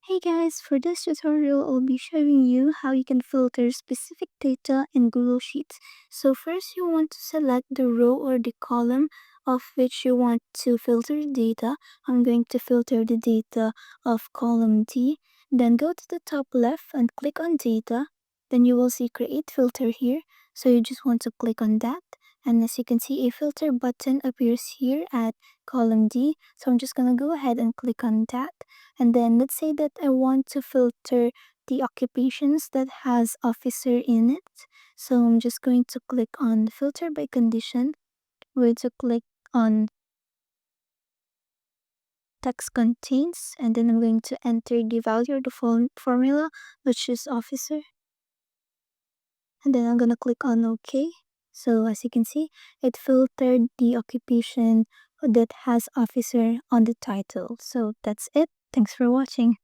Hey guys, for this tutorial, I'll be showing you how you can filter specific data in Google Sheets. So first you want to select the row or the column of which you want to filter the data. I'm going to filter the data of column D. Then go to the top left and click on data. Then you will see create filter here. So you just want to click on that. And as you can see, a filter button appears here at column D. So I'm just gonna go ahead and click on that. And then let's say that I want to filter the occupations that has officer in it. So I'm just going to click on filter by condition. We're going to click on text contains, and then I'm going to enter the value of the formula, which is officer. And then I'm going to click on OK. So as you can see, it filtered the occupation that has officer on the title. So that's it. Thanks for watching.